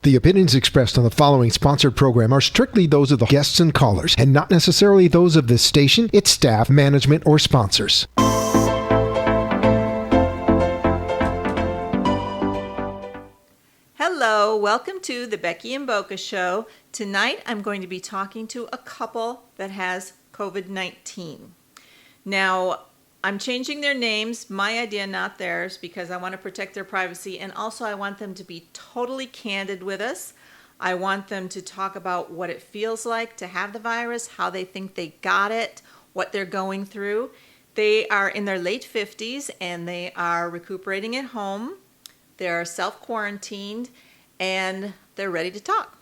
The opinions expressed on the following sponsored program are strictly those of the guests and callers, and not necessarily those of this station, its staff, management, or sponsors. Hello, welcome to the Becky and Boca Show. Tonight I'm going to be talking to a couple that has COVID-19. Now, I'm changing their names, my idea, not theirs, because I want to protect their privacy, and also I want them to be totally candid with us. I want them to talk about what it feels like to have the virus, how they think they got it, what they're going through. They are in their late 50s and they are recuperating at home. They're self-quarantined and they're ready to talk.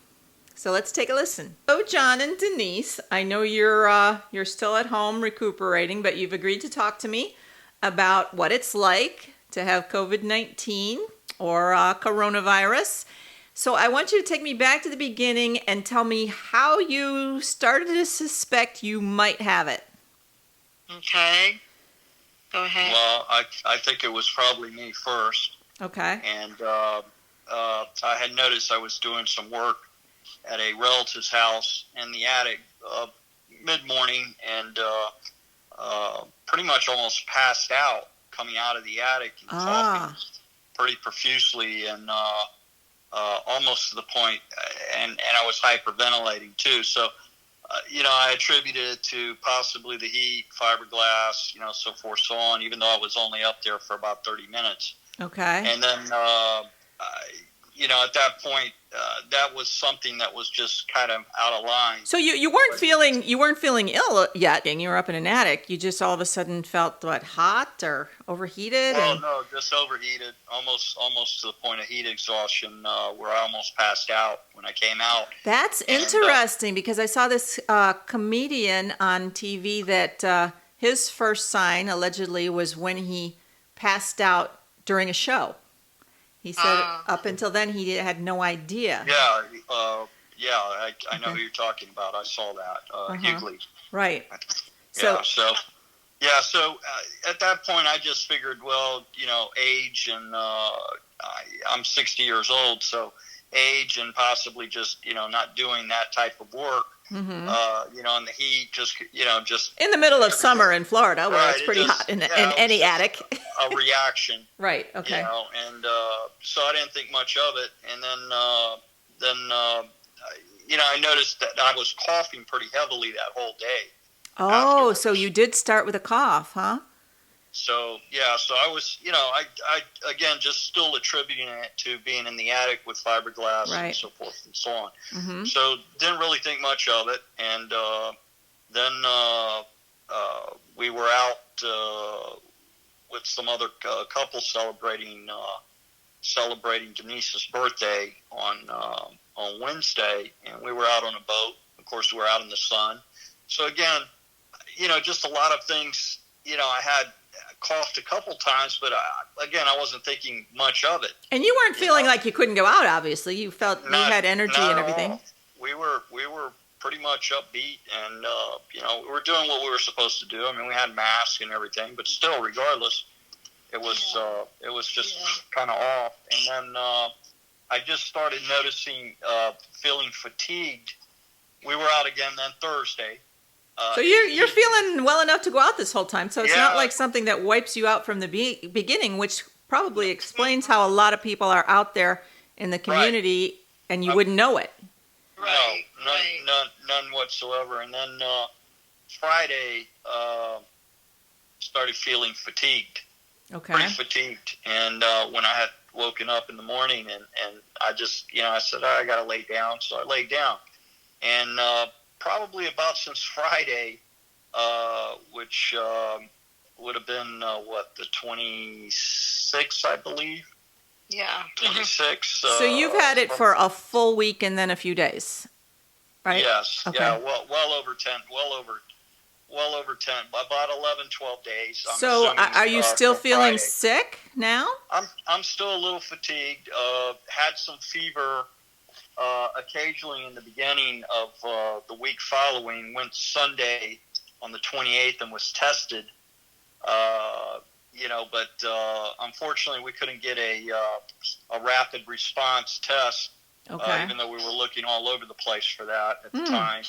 So let's take a listen. So John and Denise, I know you're still at home recuperating, but you've agreed to talk to me about what it's like to have COVID-19 or coronavirus. So I want you to take me back to the beginning and tell me how you started to suspect you might have it. Okay. Go ahead. Well, I think it was probably me first. Okay. And I had noticed I was doing some work at a relative's house in the attic mid-morning and pretty much almost passed out coming out of the attic and coughing pretty profusely and almost to the point, and I was hyperventilating too. So, I attributed it to possibly the heat, fiberglass, so forth, so on, even though I was only up there for about 30 minutes. Okay. And then, at that point, that was something that was just kind of out of line. So you weren't feeling ill yet, and you were up in an attic. You just all of a sudden felt hot or overheated? Oh no, just overheated, almost to the point of heat exhaustion, where I almost passed out when I came out. That's interesting because I saw this comedian on TV that his first sign allegedly was when he passed out during a show. He said up until then he had no idea. Yeah, I know who you're talking about. I saw that. Hughley. Right. So at that point I just figured, well, age and I'm 60 years old, so age and possibly just, not doing that type of work, and the heat, just in the middle of summer in Florida, where it's pretty hot in any attic. A reaction. Right. Okay. And so I didn't think much of it. And then I noticed that I was coughing pretty heavily that whole day. Oh, afterwards. So you did start with a cough, huh? So, so I was, I again, just still attributing it to being in the attic with fiberglass and so forth and so on. Mm-hmm. So didn't really think much of it. And then we were out with some other couple celebrating Denise's birthday on Wednesday, and we were out on a boat. Of course, we were out in the sun. So again, just a lot of things. I had coughed a couple times, but I wasn't thinking much of it. And you weren't feeling like you couldn't go out. Obviously, you felt you had energy and everything. All. We were pretty much upbeat, and we were doing what we were supposed to do. I mean, we had masks and everything, but still, regardless, it was just kind of off. And then I just started noticing feeling fatigued. We were out again then Thursday. So you're feeling well enough to go out this whole time. So it's not like something that wipes you out from the beginning, which probably explains how a lot of people are out there in the community and you wouldn't know it. None whatsoever. And then Friday, started feeling fatigued. Okay. Pretty fatigued. And when I had woken up in the morning and I just, I said, I got to lay down. So I laid down. And probably about since Friday, which would have been, the 26th, I believe. Yeah. 26. So you've had it for a full week and then a few days, right? Yes. Okay. Yeah, well over 10, about 11, 12 days. So are you still feeling Friday. sick now? I'm still a little fatigued. Had some fever occasionally in the beginning of the week following. Went Sunday on the 28th and was tested. But unfortunately we couldn't get a rapid response test Okay. even though we were looking all over the place for that at the time.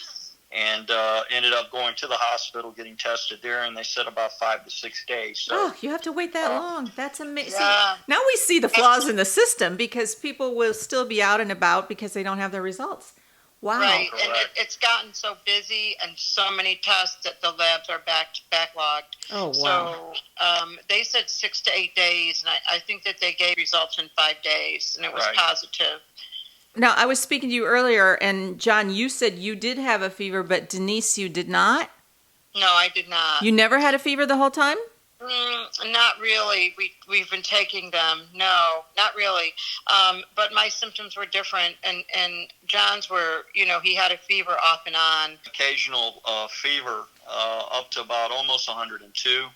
And ended up going to the hospital, getting tested there, and they said about 5 to 6 days. So, Oh, you have to wait that long. That's amazing. Yeah. Now we see the flaws in the system because people will still be out and about because they don't have their results. Wow. Right, and Correct. it's gotten so busy and so many tests that the labs are backlogged. Oh, wow. So they said 6 to 8 days, and I think that they gave results in 5 days, and it was Right. positive. Now, I was speaking to you earlier, and John, you said you did have a fever, but Denise, you did not? No, I did not. You never had a fever the whole time? Not really. We've been taking them. No, not really. But my symptoms were different, and John's were, he had a fever off and on. occasional fever up to about almost 102.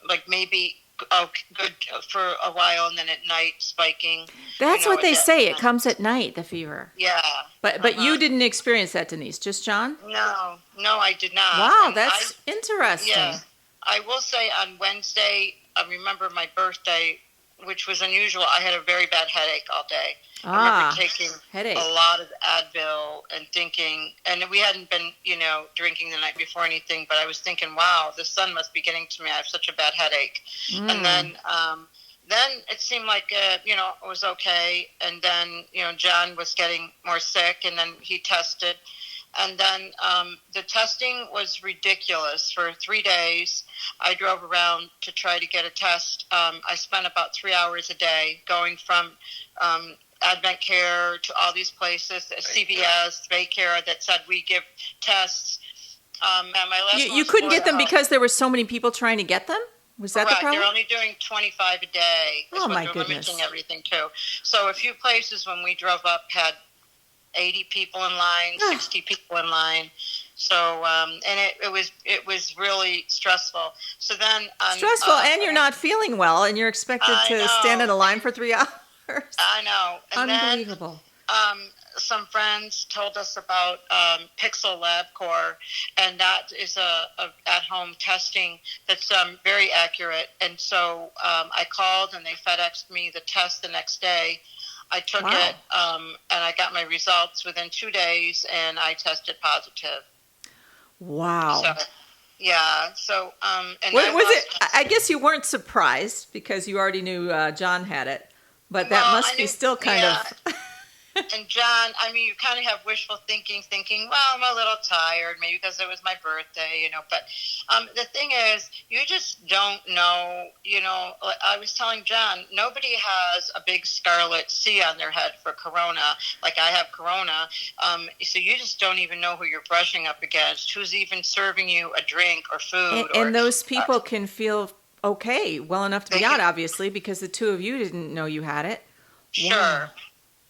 Like maybe good for a while, and then at night spiking. That's what they at say. that It time. comes at night, the fever. Yeah. But you didn't experience that, Denise, just John? No, I did not. Wow, And that's interesting. Yeah. I will say on Wednesday, I remember my birthday, which was unusual. I had a very bad headache all day. I remember taking headache. a lot of Advil and thinking, and we hadn't been, drinking the night before or anything, but I was thinking, wow, the sun must be getting to me. I have such a bad headache. And then it seemed like, it was okay. And then, John was getting more sick, and then he tested. And then the testing was ridiculous. For 3 days, I drove around to try to get a test. I spent about 3 hours a day going from Advent Care to all these places, CVS, Baycare, that said we give tests. And my last one You was couldn't get them 4 because there were so many people trying to get them? Was that the Correct. problem? They're only doing 25 a day. Oh, my They're goodness. limiting everything, too. So a few places when we drove up had 80 people in line, 60 people in line. So, and it was really stressful. So then, Stressful, and you're not feeling well, and you're expected I to know. stand in a line for 3 hours. I know. And Unbelievable. then, some friends told us about Pixel LabCorp, and that is a at-home testing that's very accurate. And so I called, and they FedExed me the test the next day. I took it, and I got my results within 2 days, and I tested positive. Wow. So, yeah. So, and What was it? I guess you weren't surprised because you already knew John had it, but that must be still kind of. And John, you kind of have wishful thinking, well, I'm a little tired, maybe because it was my birthday, But the thing is, you just don't know, I was telling John, nobody has a big scarlet C on their head for corona, like I have corona. So you just don't even know who you're brushing up against, who's even serving you a drink or food. And those people can feel okay, well enough to be out, obviously, because the two of you didn't know you had it. Sure. Wow.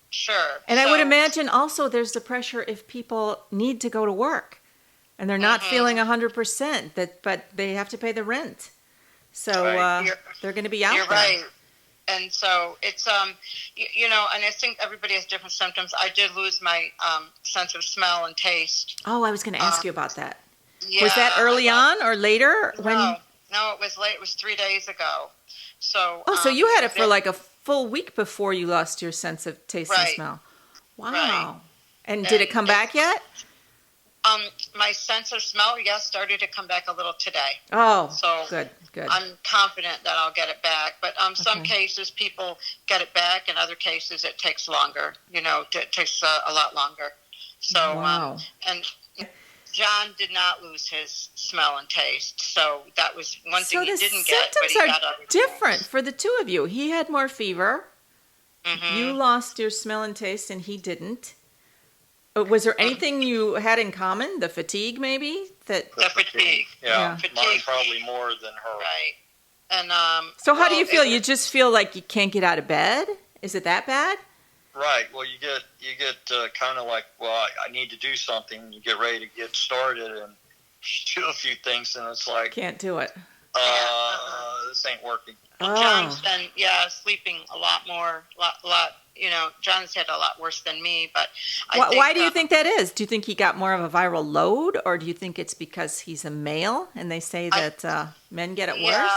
Sure. And I would imagine also there's the pressure if people need to go to work and they're not feeling 100%, but they have to pay the rent. So they're going to be out there. You're right. And so it's, and I think everybody has different symptoms. I did lose my sense of smell and taste. Oh, I was going to ask you about that. Yeah, Was that early on or later? No, it was late. It was 3 days ago. So. So you had it for like a full week before you lost your sense of taste and smell. Wow. Right. And did it come back yet? My sense of smell, started to come back a little today. Oh, so good. I'm confident that I'll get it back. But some cases people get it back. In other cases, it takes longer. It takes a lot longer. So, wow. And John did not lose his smell and taste. So that was one thing he didn't get, but he got other things. Different for the two of you. He had more fever. Mm-hmm. You lost your smell and taste, and he didn't. Was there anything you had in common? The fatigue, maybe? The fatigue. Yeah. Fatigue. Mine probably more than her. Right. And so how do you feel? You just feel like you can't get out of bed? Is it that bad? Right. Well, you get kind of like, well, I need to do something. You get ready to get started and do a few things, and it's like, Can't do it. this ain't working. John's been, sleeping a lot more, lot. John's had a lot worse than me, but why do you think that is? Do you think he got more of a viral load, or do you think it's because he's a male and they say that men get it worse?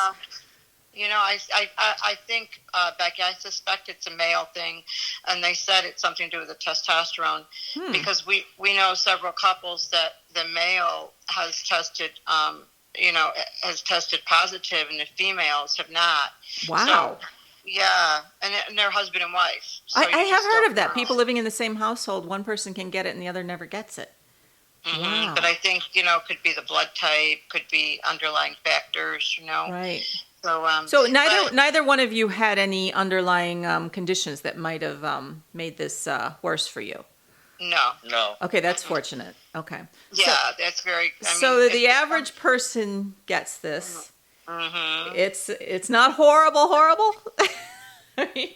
I think, Becky, I suspect it's a male thing, and they said it's something to do with the testosterone, because we know several couples that the male has tested, has tested positive, and the females have not. Wow. So, yeah, and they're husband and wife. So I you have just heard don't of that. know. People living in the same household, one person can get it and the other never gets it. Mm-hmm. Wow. But I think, could be the blood type, could be underlying factors, Right. So, neither one of you had any underlying conditions that might have made this worse for you. No. Okay, that's fortunate. Okay. Yeah, that's very. So the average person gets this. Mm-hmm. It's not horrible. I mean,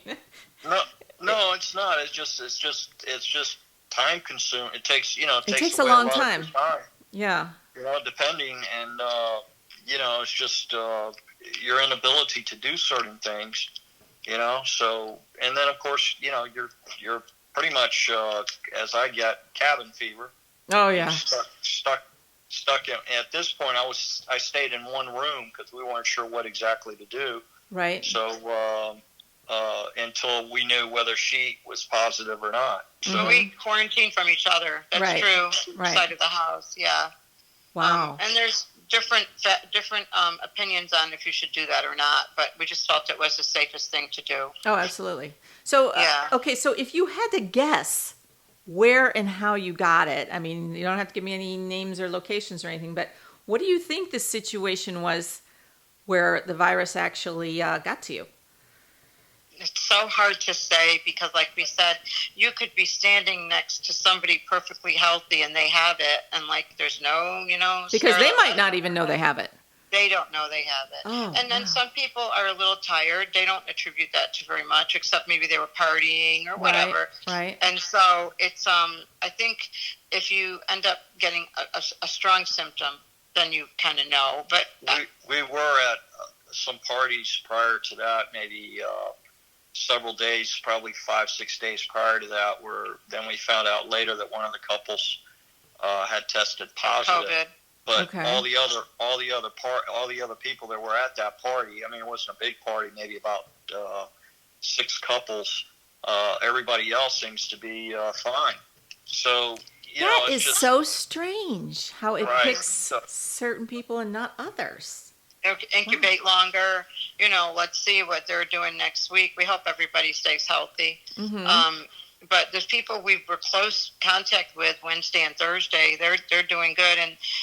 no, it's not. It's just time consuming. It takes it takes a away long lot of time. your time. Yeah. Depending, and it's just your inability to do certain things. So, and then of course, you're pretty much as I get cabin fever. Oh yeah. Stuck in. At this point, I stayed in one room because we weren't sure what exactly to do. Right. So until we knew whether she was positive or not. So we quarantined from each other. That's true. Right. Side of the house. Yeah. Wow. And there's different opinions on if you should do that or not, but we just felt it was the safest thing to do. Oh, absolutely. So okay, so if you had to guess where and how you got it, I mean, you don't have to give me any names or locations or anything, but what do you think the situation was where the virus actually got to you? It's so hard to say because, like we said, you could be standing next to somebody perfectly healthy and they have it, and there's no, because they might not even know they have it. They don't know they have it. Oh, and then some people are a little tired. They don't attribute that to very much, except maybe they were partying or whatever. Right. And so it's, I think if you end up getting a strong symptom, then you kind of know. But we were at some parties prior to that, maybe several days, probably 5-6 days prior to that, where then we found out later that one of the couples had tested positive. COVID. But all the other people that were at that party, I mean, it wasn't a big party, maybe about 6 couples. Everybody else seems to be fine. So that it's is just so strange how it picks So, certain people and not others. Incubate longer. Let's see what they're doing next week. We hope everybody stays healthy. Mm-hmm. But there's people we were close contact with Wednesday and Thursday. They're doing good,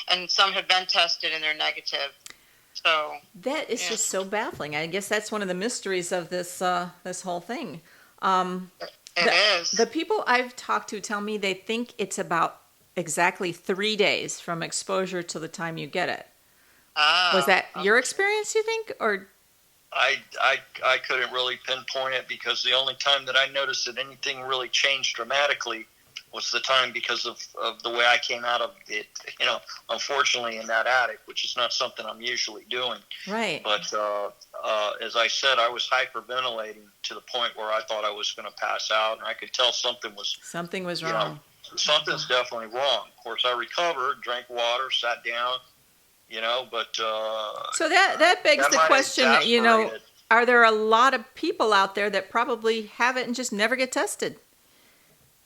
and some have been tested and they're negative. So that is just so baffling. I guess that's one of the mysteries of this this whole thing. It is. The people I've talked to tell me they think it's about exactly 3 days from exposure to the time you get it. Was that your experience, you think, or? I couldn't really pinpoint it because the only time that I noticed that anything really changed dramatically was the time because of the way I came out of it, unfortunately in that attic, which is not something I'm usually doing. Right. But as I said, I was hyperventilating to the point where I thought I was going to pass out, and I could tell something was wrong. Something's definitely wrong. Of course, I recovered, drank water, sat down. But so that begs the question. Are there a lot of people out there that probably have it and just never get tested?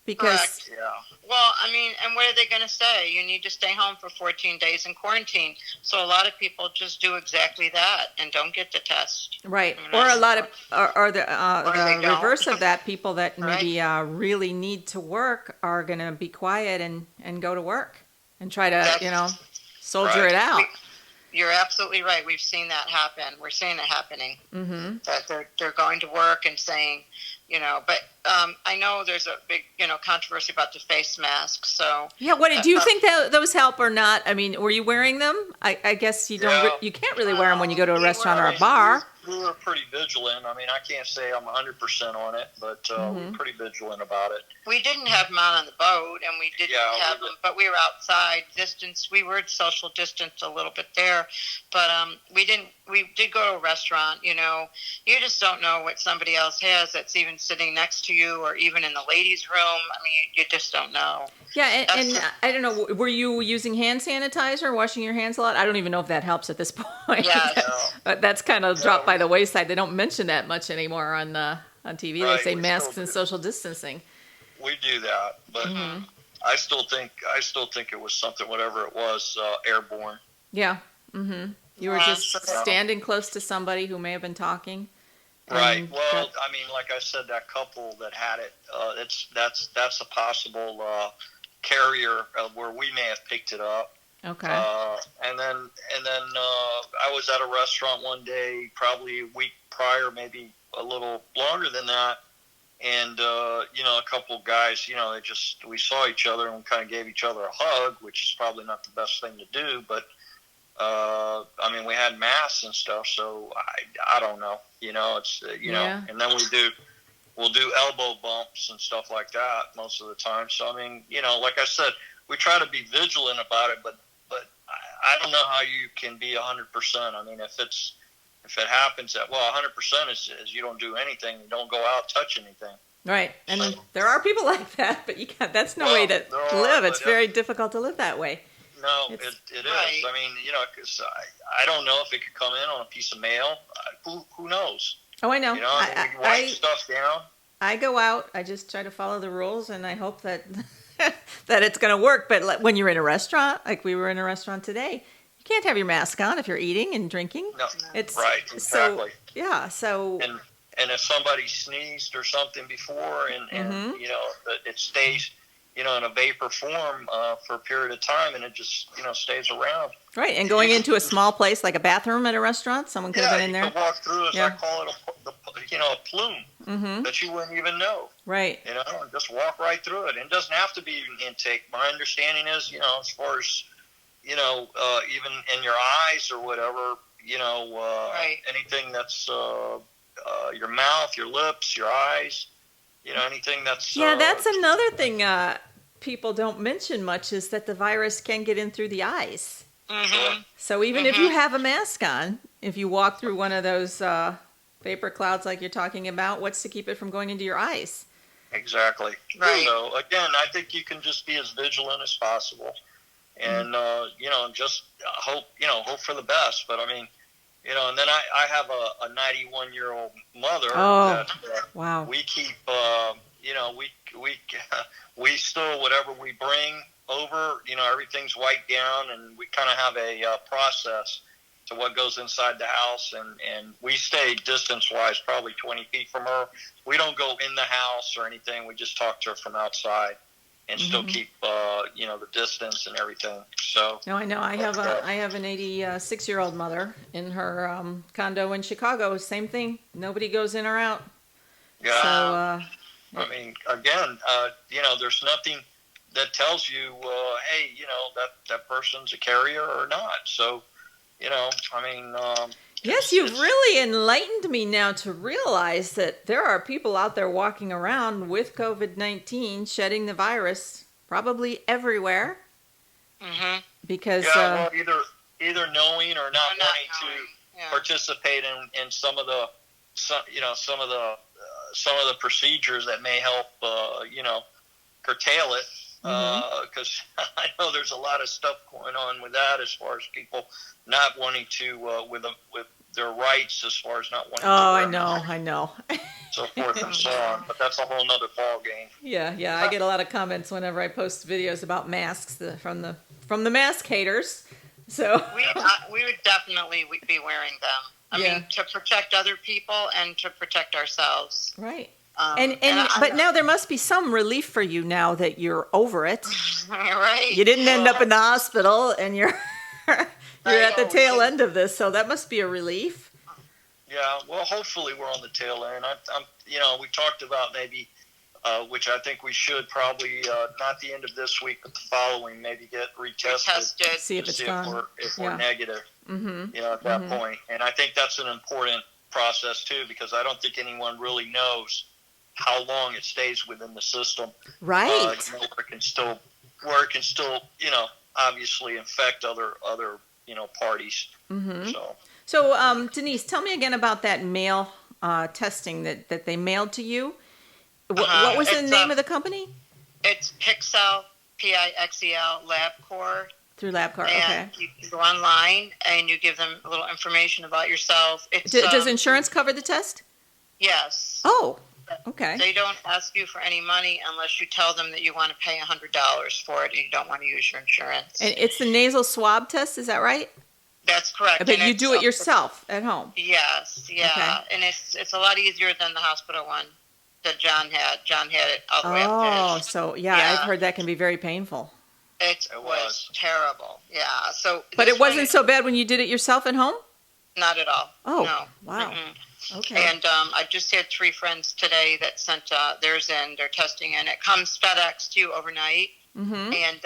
Because correct. Yeah. Well, I mean, and what are they going to say? You need to stay home for 14 days in quarantine. So a lot of people just do exactly that and don't get the test. Right. Or a lot of, or the reverse of that, people that Right. maybe really need to work are going to be quiet and go to work and try to, soldier Right. it out. You're absolutely right. We've seen that happen. We're seeing it happening. Mm-hmm. That they're going to work and saying, but I know there's a big, controversy about the face masks. So Yeah. What do you think that those help or not? I mean, were you wearing them? I guess you don't. Yeah. You can't really wear them when you go to a We restaurant or were. a bar. We were pretty vigilant. I mean, I can't say I'm 100% on it, but we're pretty vigilant about it. we didn't have them out on the boat, and we didn't Yeah, have we them, but we were outside, distance. We were social distance a little bit there, but we didn't. We did go to a restaurant. You just don't know what somebody else has that's even sitting next to you, or even in the ladies' room. I mean, you just don't know. Yeah, and I don't know. Were you using hand sanitizer, washing your hands a lot? I don't even know if that helps at this point. Yes. But that's kind of dropped by by the wayside. They don't mention that much anymore on TV. Right, They say we masks still and do. social distancing. We do that, but I still think it was something, whatever it was, airborne. Yeah. Mm-hmm. You were Yeah, just sure. standing close to somebody who may have been talking. Right. and Well, got- I mean, like I said, that couple that had it, that's a possible carrier where we may have picked it up. okay. And then I was at a restaurant one day, probably a week prior, maybe a little longer than that. And, a couple of guys, we saw each other and we kind of gave each other a hug, which is probably not the best thing to do. But, we had masks and stuff, so I don't know. Yeah. And then we'll do elbow bumps and stuff like that most of the time. So, like I said, we try to be vigilant about it, but I don't know how you can be 100%. I mean, if it happens 100% is you don't do anything, you don't go out, touch anything. Right. And there are people like that, but you can't. That's no way to there are, live. It's but, very difficult to live that way. No, It's- it is. Right. I mean, because I don't know if it could come in on a piece of mail. Who knows? Oh, I know. You write stuff down. I go out. I just try to follow the rules, and I hope that that it's going to work. But when you're in a restaurant, like we were in a restaurant today, you can't have your mask on if you're eating and drinking. No, It's right, exactly. So, yeah. So And if somebody sneezed or something before, and it stays, in a vapor form for a period of time, and it just stays around. right, and going into a small place like a bathroom at a restaurant, someone could have been in you there. can walk through, as Yeah. I call it, a plume that you wouldn't even know. Right. And just walk right through it. And it doesn't have to be an intake. My understanding is, as far as, even in your eyes or whatever, Right. anything that's your mouth, your lips, your eyes, anything that's... Yeah, that's another thing people don't mention much is that the virus can get in through the eyes. Mm-hmm. So even if you have a mask on, if you walk through one of those vapor clouds like you're talking about, what's to keep it from going into your eyes? Exactly. Right. So again, I think you can just be as vigilant as possible, and just hope for the best. But I mean, and then I have a 91-year-old mother. Oh, that, wow. We keep, we still, whatever we bring over, everything's wiped down, and we kind of have a process to what goes inside the house, and we stay distance-wise probably 20 feet from her. We don't go in the house or anything. We just talk to her from outside and still keep, the distance and everything. So. No, I know. I have an 86-year-old mother in her condo in Chicago. Same thing. Nobody goes in or out. Yeah. So, I mean, again, there's nothing that tells you, hey, that person's a carrier or not. So, yes, you've really enlightened me now to realize that there are people out there walking around with COVID-19 shedding the virus probably everywhere. Mm-hmm. Because either knowing or not Or not wanting to knowing, yeah. participate in some of the procedures that may help curtail it, because I know there's a lot of stuff going on with that as far as people not wanting to with their rights, as far as not wanting to I know. so forth and so on. But that's a whole nother ball game. Yeah, I get a lot of comments whenever I post videos about masks from the mask haters. So We would definitely be wearing them. I mean, to protect other people and to protect ourselves. right. And But now there must be some relief for you now that you're over it. right. You didn't end up in the hospital, and you're at the tail end of this, so that must be a relief. Yeah, well, hopefully we're on the tail end. We talked about maybe, which I think we should probably not the end of this week, but the following, maybe get retested. See if it's gone. If we're negative. Mm-hmm. At that point. And I think that's an important process too, because I don't think anyone really knows how long it stays within the system. Right. Where it can still, obviously infect other parties. Mm-hmm. So. So, Denise, tell me again about that mail testing that they mailed to you. What was the name of the company? It's Pixel, Pixel LabCorp. Through LabCorp, And okay. you can go online and you give them a little information about yourself. It's Does insurance cover the test? yes. Oh, okay. They don't ask you for any money unless you tell them that you want to pay $100 for it and you don't want to use your insurance. And it's the nasal swab test, is that right? That's correct. But you do it yourself at home? Yes, yeah. Okay. And it's a lot easier than the hospital one that John had. John had it all the way up to Oh, his. so Yeah. I've heard that can be very painful. It was terrible. Yeah. So, But this it wasn't one, so bad when you did it yourself at home? not at all. Oh, no. wow. Mm-mm. Okay. And I just had 3 friends today that sent theirs in. They're testing, and it comes FedEx to you overnight. Mm-hmm. And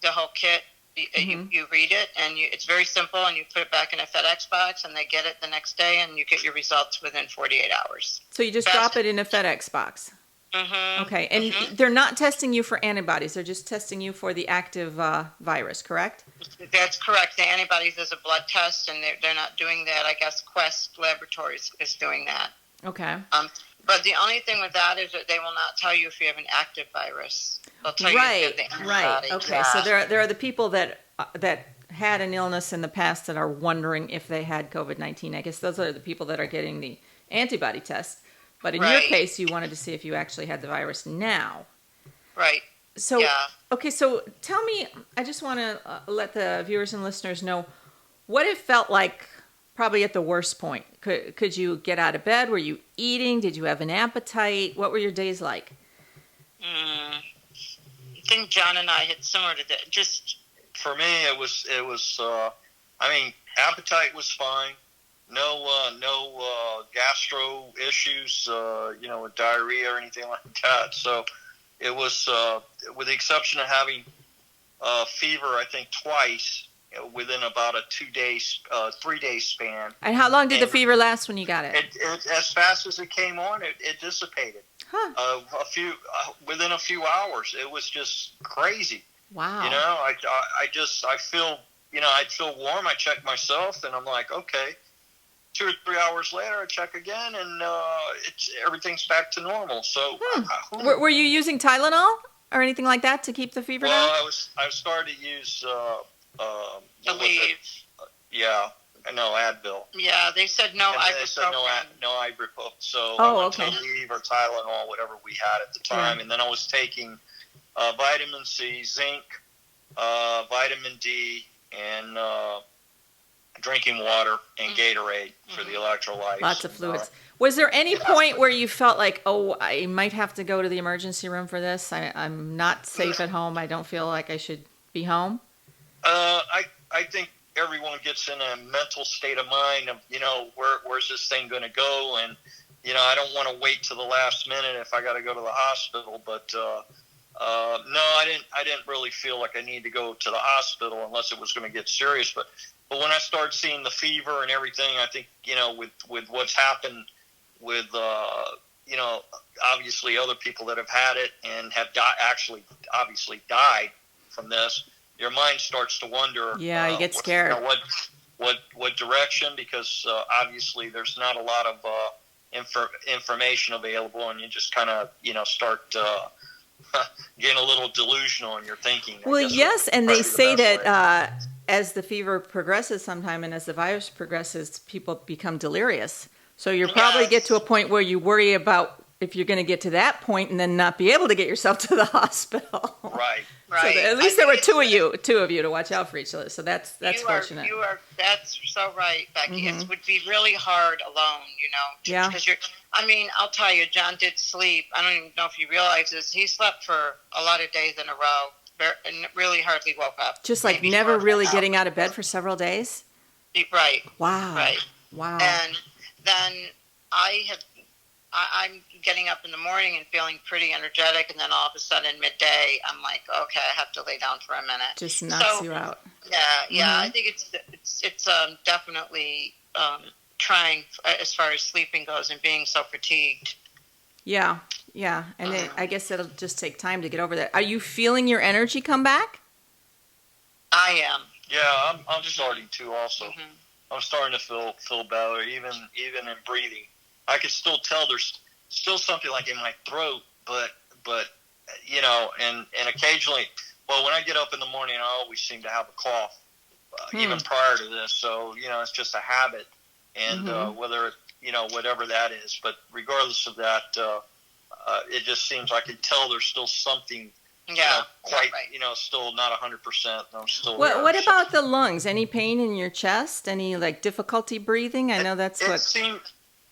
the whole kit, you read it, and it's very simple, and you put it back in a FedEx box, and they get it the next day, and you get your results within 48 hours. So you just drop it in a FedEx box? Mm-hmm. Okay. And they're not testing you for antibodies. They're just testing you for the active virus, correct? That's correct. The antibodies is a blood test, and they're not doing that. I guess Quest Laboratories is doing that. Okay. But the only thing with that is that they will not tell you if you have an active virus. They'll tell you if you have the Right. antibody. Okay. Yeah. So there are the people that had an illness in the past that are wondering if they had COVID-19. I guess those are the people that are getting the antibody test. But in your Right. case, you wanted to see if you actually had the virus now. Right. So, Yeah. okay, so tell me, I just want to let the viewers and listeners know what it felt like probably at the worst point. Could you get out of bed? Were you eating? Did you have an appetite? What were your days like? I think John and I had similar to that. Just For me, it was. I mean, appetite was fine. No gastro issues. With diarrhea or anything like that. So it was, with the exception of having fever, I think twice within about a 3-day span. And how long did the fever last when you got it? It as fast as it came on, it dissipated. Huh. Within a few hours. It was just crazy. Wow. I feel, I'd feel warm. I check myself, and I'm like, okay. 2 or 3 hours later, I check again, and everything's back to normal. So, Were you using Tylenol or anything like that to keep the fever down? Well, I started to use Aleve. Advil. Yeah, they said no And they said ibuprofen. no ibuprofen. So Oh, I went okay. to Aleve or Tylenol, whatever we had at the time, and then I was taking vitamin C, zinc, vitamin D, and drinking water and Gatorade for the electrolytes. Lots of fluids. Was there any point where you felt like, oh, I might have to go to the emergency room for this? I'm not safe at home. I don't feel like I should be home? I think everyone gets in a mental state of mind of, where's this thing going to go? And, I don't want to wait to the last minute if I got to go to the hospital. But, no, I didn't really feel like I needed to go to the hospital unless it was going to get serious. But when I started seeing the fever and everything, I think, with what's happened with, obviously other people that have had it and have actually obviously died from this, your mind starts to wonder. Yeah, you get scared. What direction? Because obviously there's not a lot of information available, and you just kind of start getting a little delusional in your thinking. Well, yes, and they say that as the fever progresses sometime and as the virus progresses, people become delirious. So you'll probably get to a point where you worry about if you're going to get to that point and then not be able to get yourself to the hospital. Right. So at least there were two of you to watch out for each other. So that's fortunate. That's so right, Becky. It would be really hard alone, Yeah. Because I'll tell you, John did sleep. I don't even know if you realize this. He slept for a lot of days in a row and really hardly woke up. Just like Maybe never 4 really hours. getting out of bed for several days? Right. Wow. Right. Wow. And then I'm getting up in the morning and feeling pretty energetic, and then all of a sudden midday, I'm like, okay, I have to lay down for a minute. Just knocks you out. Yeah. I think it's definitely trying as far as sleeping goes and being so fatigued. Yeah, and I guess it'll just take time to get over that. Are you feeling your energy come back? I am. Yeah, I'm starting to also. I'm starting to feel better, even in breathing. I can still tell there's still something like in my throat, but and occasionally Well, when I get up in the morning, I always seem to have a cough, even prior to this. So, it's just a habit. And whether, whatever that is. But regardless of that, it just seems I can tell there's still something, still not 100%. I'm still What about the lungs? Any pain in your chest? Any, difficulty breathing? I know that's what...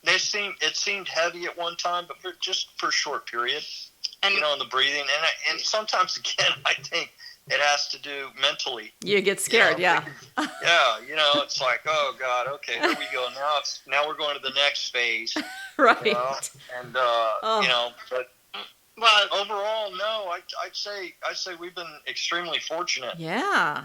It seemed heavy at one time, but just for a short period. And in the breathing, and sometimes again, I think it has to do mentally. You get scared, yeah. It's like, oh God, okay, here we go. Now we're going to the next phase, right? And but overall, no, I'd say we've been extremely fortunate. Yeah.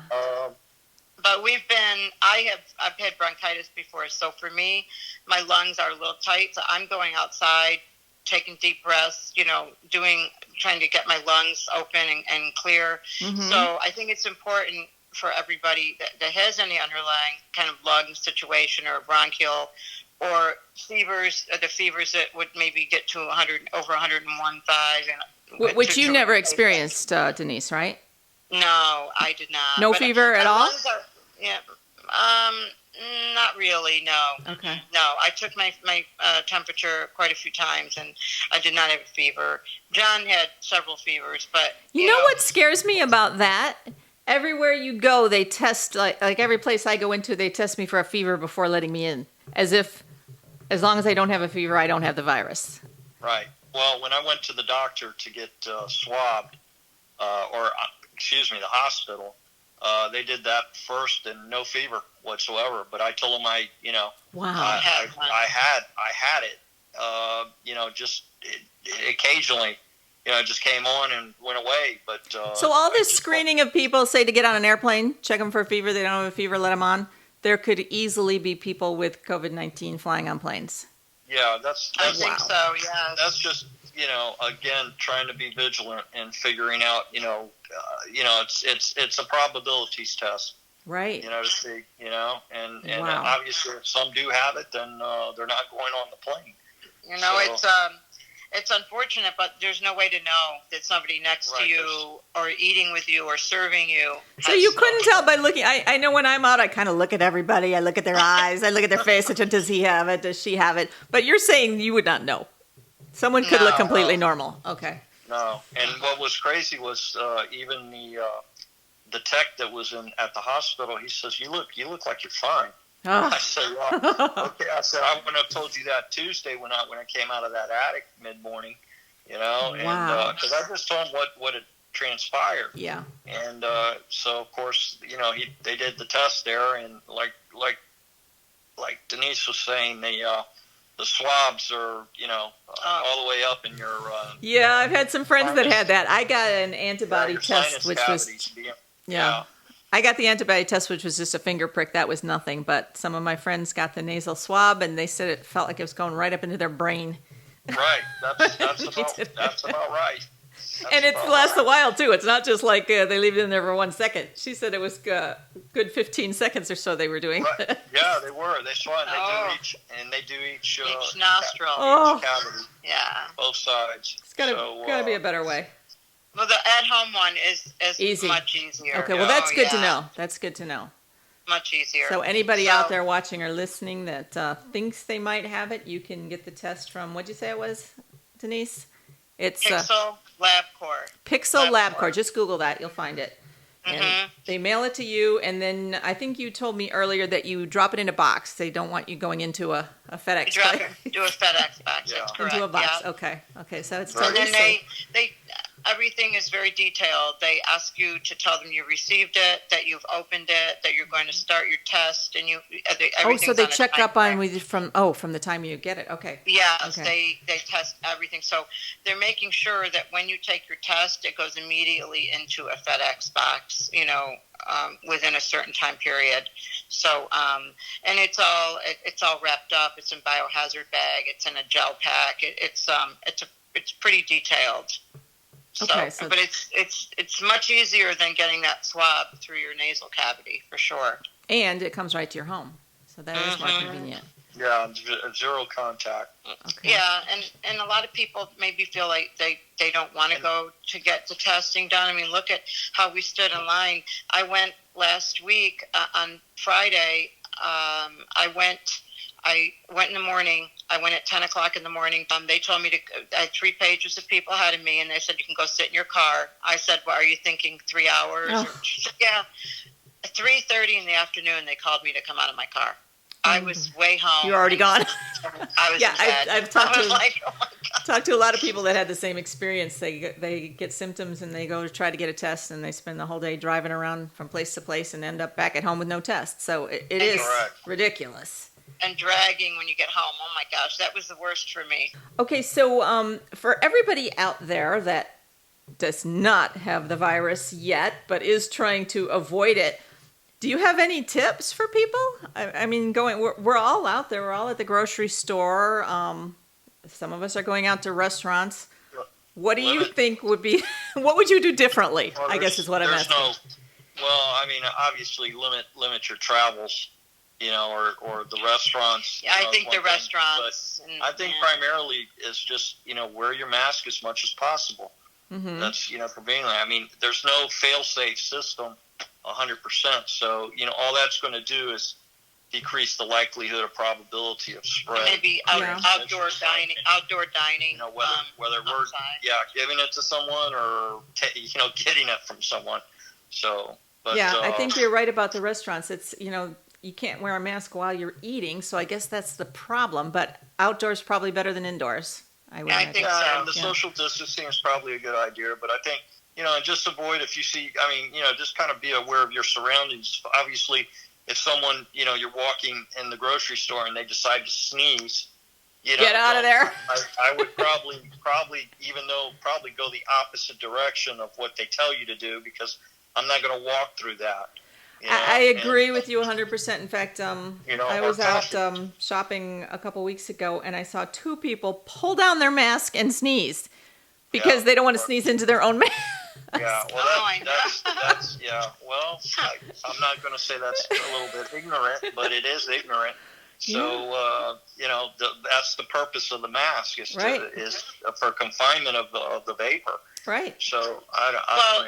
But I've had bronchitis before, so for me, my lungs are a little tight. So I'm going outside, taking deep breaths, trying to get my lungs open and clear. So I think it's important for everybody that has any underlying kind of lung situation or bronchial or fevers, the fevers that would maybe get to over 101.5. Which you never experienced, Denise, right? No, I did not. No fever at all? Not really, no. Okay. No, I took my temperature quite a few times, and I did not have a fever. John had several fevers, but... You know what scares me about that? Everywhere you go, they test, like every place I go into, they test me for a fever before letting me in. As long as I don't have a fever, I don't have the virus. Right. Well, when I went to the doctor to get swabbed, the hospital, they did that first and no fever whatsoever. But I told them I had it. Just occasionally, just came on and went away. But so all this screening of people, say to get on an airplane, check them for a fever. They don't have a fever, let them on. There could easily be people with COVID-19 flying on planes. Yeah, I think so. Yeah. That's just again trying to be vigilant and figuring out. It's a probabilities test. Right. To see, and obviously if some do have it, then they're not going on the plane. It's unfortunate, but there's no way to know that somebody next to you or eating with you or serving you. So you couldn't tell by looking. I know when I'm out, I kind of look at everybody. I look at their eyes. I look at their face. Does he have it? Does she have it? But you're saying you would not know. Someone could look completely normal. Okay. No. And what was crazy was even the tech that was at the hospital. He says, "You look like you're fine." Oh. I said, "Well, okay." I said, "I wouldn't have told you that Tuesday when I came out of that attic mid morning, Wow. And because I just told him what had transpired." Yeah. And so of course, they did the test there, and like Denise was saying, the swabs are all the way up in your. Yeah, I've had some friends that had that. I got an antibody test, which was. Yeah. I got the antibody test, which was just a finger prick. That was nothing. But some of my friends got the nasal swab, and they said it felt like it was going right up into their brain. Right. That's about right. And it lasts a while, too. It's not just like they leave it in there for 1 second. She said it was good 15 seconds or so they were doing. Right. Yeah, they were. They saw it, and they do each nostril. Each cavity. Yeah. Both sides. It's got to be a better way. Well, the at-home one is easy. Much easier. Okay, well, that's good to know. That's good to know. Much easier. So anybody out there watching or listening that thinks they might have it, you can get the test from, what'd you say it was, Denise? It's Pixel LabCorp. Pixel LabCorp. Just Google that. You'll find it. And they mail it to you, and then I think you told me earlier that you drop it in a box. They don't want you going into a FedEx box. Drop it into a FedEx box. That's correct. Into a box. Yeah. Okay. So it's totally safe. And then they everything is very detailed. They ask you to tell them you received it, that you've opened it, that you're going to start your test, and so they check up on with from the time you get it. Okay. Yes, okay. They test everything. So they're making sure that when you take your test, it goes immediately into a FedEx box, within a certain time period. So, and it's all wrapped up. It's in biohazard bag. It's in a gel pack. It's pretty detailed. Okay, but it's much easier than getting that swab through your nasal cavity, for sure. And it comes right to your home, so that is more convenient. Yeah, zero contact. Okay. Yeah, and a lot of people maybe feel like they don't want to go to get the testing done. I mean, look at how we stood in line. I went last week on Friday. I went in the morning. I went at 10 o'clock in the morning. They told me I had 3 pages of people ahead of me, and they said, you can go sit in your car. I said, well, are you thinking 3 hours? Oh. She said, yeah. At 3:30 in the afternoon, they called me to come out of my car. I was way home. You're already gone. I was Yeah, in bed. I've talked I was to like, oh my God. talked to a lot of people that had the same experience. They get symptoms and they go to try to get a test, and they spend the whole day driving around from place to place and end up back at home with no test. So it is Correct. ridiculous. And dragging when you get home. Oh my gosh, that was the worst for me. Okay, so for everybody out there that does not have the virus yet but is trying to avoid it, do you have any tips for people? I mean, we're all out there. We're all at the grocery store. Some of us are going out to restaurants. What do you think would be? What would you do differently? Well, I guess is what I'm asking. Well, I mean, obviously limit your travels, or the restaurants. Yeah, I think the restaurants. But I think primarily is just wear your mask as much as possible. Mm-hmm. That's conveniently. I mean, there's no fail-safe system 100%. So all that's going to do is decrease the likelihood or probability of spread. Maybe outdoor dining. Whether we're giving it to someone or getting it from someone. So, but I think you're right about the restaurants. It's you can't wear a mask while you're eating, so I guess that's the problem. But outdoors probably better than indoors. I think so. And the social distancing is probably a good idea, but I think and just avoid if you see. I mean, just kind of be aware of your surroundings. Obviously, if someone you're walking in the grocery store and they decide to sneeze, get out of there. I would probably go the opposite direction of what they tell you to do, because I'm not going to walk through that. I agree with you 100%. In fact, I was out shopping a couple weeks ago, and I saw 2 people pull down their mask and sneeze because they don't want to sneeze into their own mask. Yeah, well, that's well, I'm not going to say that's a little bit ignorant, but it is ignorant. So, that's the purpose of the mask is for confinement of the vapor. Right. So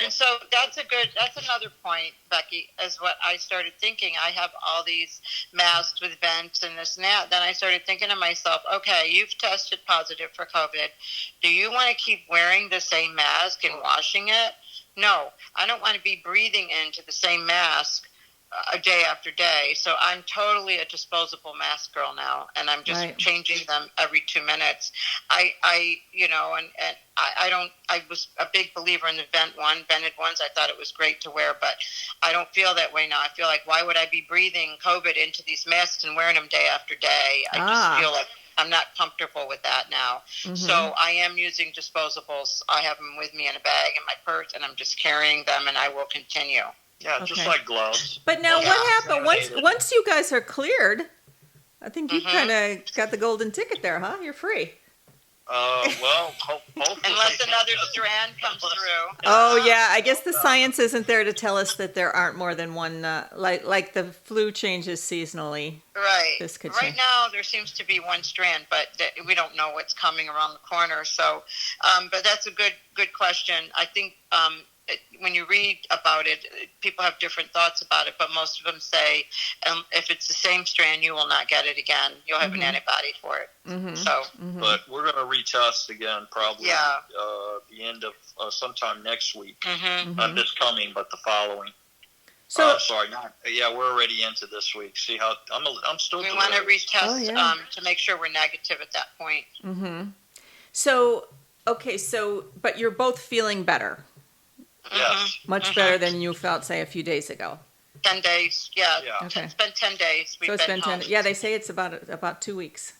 and so that's another point, Becky, is what I started thinking. I have all these masks with vents and this and that. Then I started thinking to myself, okay, you've tested positive for COVID. Do you want to keep wearing the same mask and washing it? No, I don't want to be breathing into the same mask day after day. So I'm totally a disposable mask girl now, and I'm just changing them every 2 minutes. I was a big believer in the vented ones. I thought it was great to wear, but I don't feel that way now. I feel like, why would I be breathing COVID into these masks and wearing them day after day? I just feel like I'm not comfortable with that now. Mm-hmm. So I am using disposables. I have them with me in a bag in my purse, and I'm just carrying them, and I will continue. Yeah, just like gloves. But now what happened? Once you guys are cleared, I think you kind of got the golden ticket there, huh? You're free. Well, hopefully. Unless another strand comes through. Oh, yeah. I guess the science isn't there to tell us that there aren't more than one, like the flu changes seasonally. Right. This could right change. now, there seems to be one strand, but we don't know what's coming around the corner. So, but that's a good question. I think when you read about it, people have different thoughts about it, but most of them say if it's the same strand, you will not get it again. You'll have an antibody for it. Mm-hmm. So, but we're going to retest again probably the end of sometime next week. Not this coming, but the following. So sorry, not we're already into this week. See how I'm still. We want to retest to make sure we're negative at that point. Mm-hmm. So but you're both feeling better. Yes. Much better than you felt, say, a few days ago. 10 days, yeah. Okay. It's been 10 days. So it's been 10. Yeah, they say it's about 2 weeks.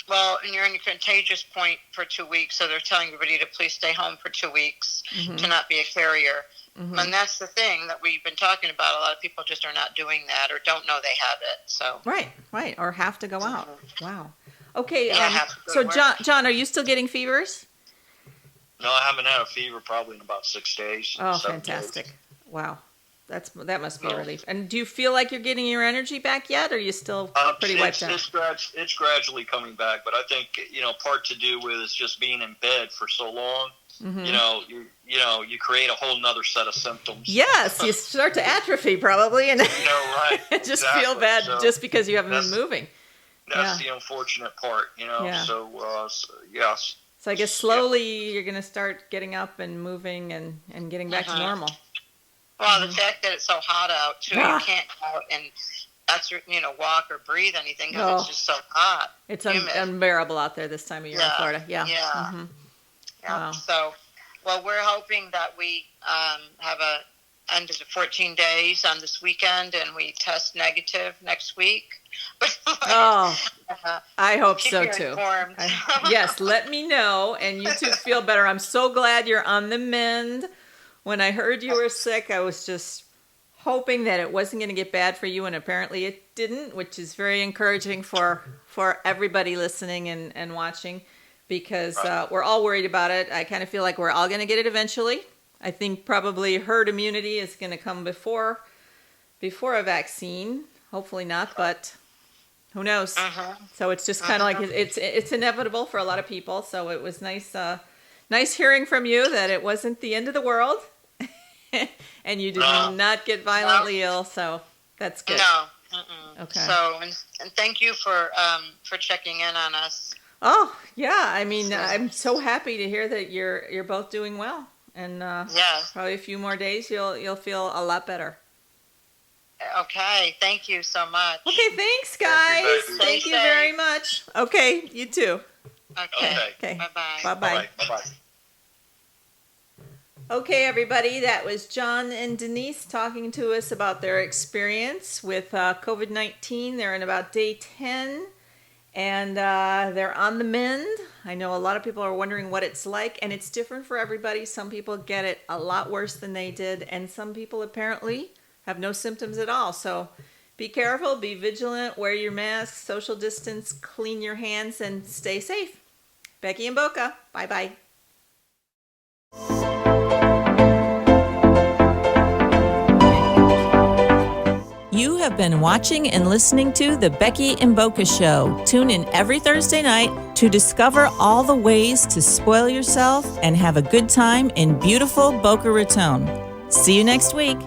Well, and you're in a contagious point for 2 weeks, so they're telling everybody to please stay home for 2 weeks to not be a carrier. And that's the thing that we've been talking about. A lot of people just are not doing that or don't know they have it. So Right, or have to go out. Wow. Okay. So John, are you still getting fevers? No, I haven't had a fever probably in about 6 days. Oh, fantastic. Days. Wow. That must be a relief. And do you feel like you're getting your energy back yet, or are you still pretty wiped out? It's gradually coming back, but I think part to do with is just being in bed for so long. Mm-hmm. You create a whole nother set of symptoms. Yes, you start to atrophy probably, and right. just Exactly. feel bad So just because you haven't been moving. That's the unfortunate part, Yeah. So yes. So I guess slowly you're going to start getting up and moving and getting back to normal. Well, the fact that it's so hot out too, you can't go out and walk or breathe anything because it's just so hot. It's unbearable out there this time of year in Florida. Yeah. Yeah. Mm-hmm. Yeah. Wow. So, we're hoping that we have a end of the 14 days on this weekend, and we test negative next week. I hope keep so you too. Informed. Yes, let me know, and you two feel better. I'm so glad you're on the mend. When I heard you were sick, I was just hoping that it wasn't going to get bad for you, and apparently it didn't, which is very encouraging for everybody listening and watching, because we're all worried about it. I kind of feel like we're all going to get it eventually. I think probably herd immunity is going to come before a vaccine. Hopefully not, but who knows? So it's just kind of like it's inevitable for a lot of people. So it was nice hearing from you that it wasn't the end of the world, and you did not get violently ill. So that's good. No. Okay. So and thank you for checking in on us. Oh yeah, I mean I'm so happy to hear that you're both doing well, and probably a few more days you'll feel a lot better. Okay, thank you so much. Okay, thanks guys. Thank you very much. Okay, you too. Okay. Bye-bye. Bye-bye. Bye-bye. Okay, everybody, that was John and Denise talking to us about their experience with COVID-19. They're in about day 10, and they're on the mend. I know a lot of people are wondering what it's like, and it's different for everybody. Some people get it a lot worse than they did, and some people apparently have no symptoms at all. So be careful, be vigilant, wear your mask, social distance, clean your hands, and stay safe. Becky and Boca, bye-bye. You have been watching and listening to The Becky and Boca Show. Tune in every Thursday night to discover all the ways to spoil yourself and have a good time in beautiful Boca Raton. See you next week.